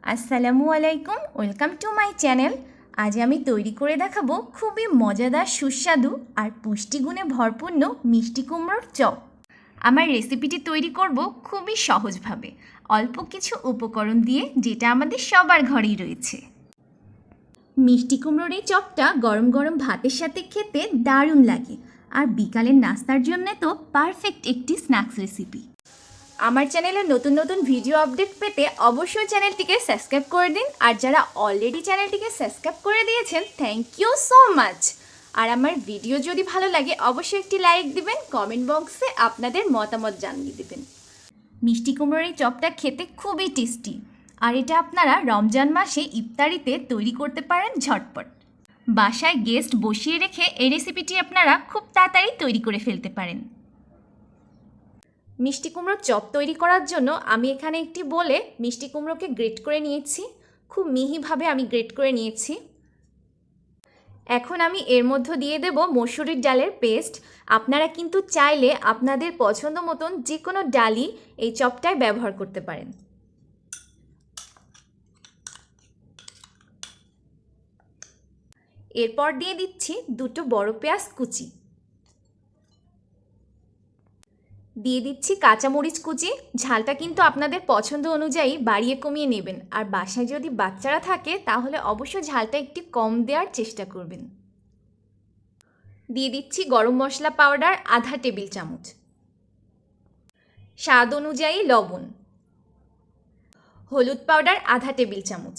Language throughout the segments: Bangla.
আসসালামু আলাইকুম, ওয়েলকাম টু মাই চ্যানেল। আজ আমি তৈরি করে দেখাবো খুবই মজাদার, সুস্বাদু আর পুষ্টিগুণে ভরপূর্ণ মিষ্টি কুমড়োর চপ। আমার রেসিপিটি তৈরি করব খুবই সহজভাবে, অল্প কিছু উপকরণ দিয়ে, যেটা আমাদের সবার ঘরেই রয়েছে। মিষ্টি কুমড়োর এই চপটা গরম গরম ভাতের সাথে খেতে দারুণ লাগে, আর বিকালের নাস্তার জন্য তো পারফেক্ট একটি স্ন্যাক্স রেসিপি। আমার চ্যানেলে নতুন নতুন ভিডিও আপডেট পেতে অবশ্যই চ্যানেলটিকে সাবস্ক্রাইব করে দিন, আর যারা অলরেডি চ্যানেলটিকে সাবস্ক্রাইব করে দিয়েছেন, থ্যাংক ইউ সো মাচ। আর আমার ভিডিও যদি ভালো লাগে অবশ্যই একটি লাইক দিবেন, কমেন্ট বক্সে আপনাদের মতামত জানিয়ে দেবেন। মিষ্টি কুমড়োর এই চপটা খেতে খুবই টেস্টি, আর এটা আপনারা রমজান মাসে ইফতারিতে তৈরি করতে পারেন ঝটপট। বাসায় গেস্ট বসিয়ে রেখে এই রেসিপিটি আপনারা খুব তাড়াতাড়ি তৈরি করে ফেলতে পারেন। মিষ্টি কুমড়োর চপ তৈরি করার জন্য আমি এখানে একটি বোলে মিষ্টি কুমড়োকে গ্রেট করে নিয়েছি। খুব মিহিভাবে আমি গ্রেট করে নিয়েছি। এখন আমি এর মধ্যে দিয়ে দেব মসুরির ডালের পেস্ট। আপনারা কিন্তু চাইলে আপনাদের পছন্দ মতন যে কোনো ডালই এই চপটায় ব্যবহার করতে পারেন। এরপর দিয়ে দিচ্ছি দুটো বড় পেঁয়াজ কুচি, দিয়ে দিচ্ছি কাঁচামরিচ কুচি। ঝালটা কিন্তু আপনাদের পছন্দ অনুযায়ী বাড়িয়ে কমিয়ে নেবেন, আর বাসায় যদি বাচ্চারা থাকে তাহলে অবশ্যই ঝালটা একটু কম দেওয়ার চেষ্টা করবেন। দিয়ে দিচ্ছি গরম মশলা পাউডার আধা টেবিল চামচ, স্বাদ অনুযায়ী লবণ, হলুদ পাউডার আধা টেবিল চামচ।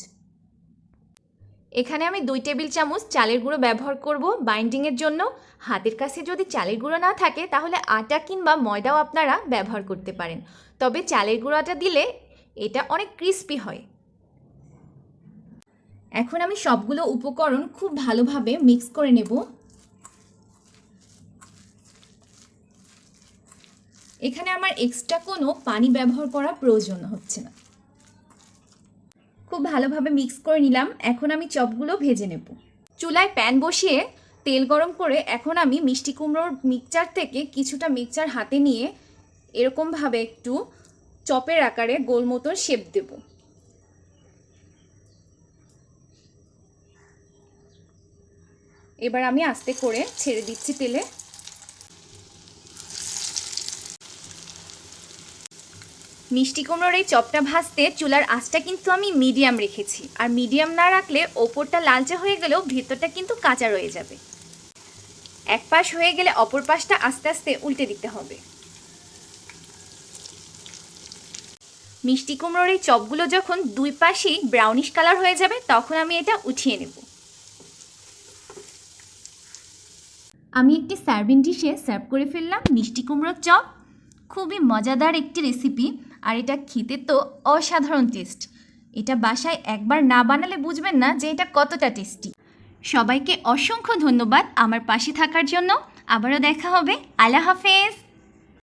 এখানে আমি 2 টেবিল চামচ চালের গুঁড়ো ব্যবহার করব বাইন্ডিংয়ের জন্য। হাতের কাছে যদি চালের গুঁড়ো না থাকে তাহলে আটা কিংবা ময়দাও আপনারা ব্যবহার করতে পারেন, তবে চালের গুঁড়োটা দিলে এটা অনেক ক্রিস্পি হয়। এখন আমি সবগুলো উপকরণ খুব ভালোভাবে মিক্স করে নেব। এখানে আমার এক্সট্রা কোনো পানি ব্যবহার করার প্রয়োজন হচ্ছে না। খুব ভালোভাবে মিক্স করে নিলাম। এখন আমি চপগুলো ভেজে নেব। চুলায় প্যান বসিয়ে তেল গরম করে এখন আমি মিষ্টি কুমড়োর মিক্সচার থেকে কিছুটা মিক্সচার হাতে নিয়ে এরকমভাবে একটু চপের আকারে গোল মতো শেপ দেব। এবার আমি আস্তে করে ছেড়ে দিচ্ছি তেলে। মিষ্টি কুমড়োর এই চপটা ভাজতে চুলার আঁচটা কিন্তু আমি মিডিয়াম রেখেছি, আর মিডিয়াম না রাখলে ওপরটা লালচে হয়ে গেলেও ভেতরটা কিন্তু কাঁচা রয়ে যাবে। এক পাশ হয়ে গেলে অপর পাশটা আস্তে আস্তে উল্টে দিতে হবে। মিষ্টি কুমড়োর এই চপগুলো যখন দুই পাশেই ব্রাউনিশ কালার হয়ে যাবে তখন আমি এটা উঠিয়ে নেব। আমি একটি সার্ভিং ডিশে সার্ভ করে ফেললাম মিষ্টি কুমড়োর চপ। খুবই মজাদার একটি রেসিপি, আর এটা খেতে তো অসাধারণ টেস্ট। এটা বাসায় একবার না বানালে বুঝবেন না যে এটা কতটা টেস্টি। সবাইকে অসংখ্য ধন্যবাদ আমার পাশে থাকার জন্য। আবারও দেখা হবে। আল্লাহ হাফেজ।